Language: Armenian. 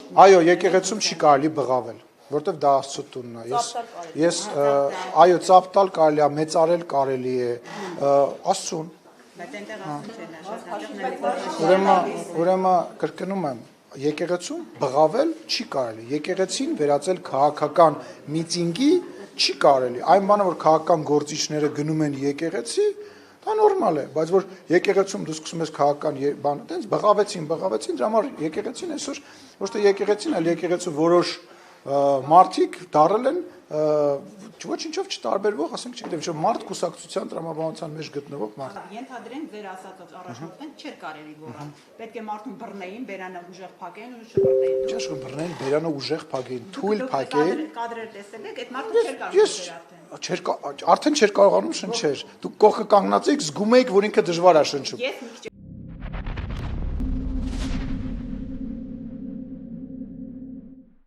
Այո, եկեղեցում չի կարելի բղավել, որտեվ դա Աստծո տունն է։ Ես այո, ծափ տալ կարելի է, մեծարել կարելի է, Աստծուն։ Ուրեմն կրկնում եմ, եկեղեցում բղավել չի կարելի, եկեղեցին վերածել քաղաքական միտինգի չի կարելի, այն բանը, որ քաղաքական գործիչները գնում են եկեղեցի, դա նորմալ է, բայց որ եկեղեցում դու սկսում ես քաղաքական բան, տենց բղավեցին, դրա համար եկեղեցին այսօր ոչ թե եկեղեցին, այլ եկեղեցու որոշ մարդիկ դարել են ոչինչով չտարբերվող, ասենք չգիտեմ, չէ, մարդ կուսակցության տրամաբանության մեջ գտնվող մարդ։ Ենթադրենք ձեր ասածով առաջնորդեն չէր կարելի գոռալ։ Պետք է մարդուն բռնեին, բերանը ուժեղ փակեին ու չբռնեին։ Չէ, բռնեին, բերանը ուժեղ փակեին, թույլ փակեին։ Կադրեր տեսել եք, այդ մարդը չէր կարող Արդեն չէր կարողանում շնչեր։ Դուք կողքը կանգնած եք, զգում եք, որ ինքը դժվար է շնչում։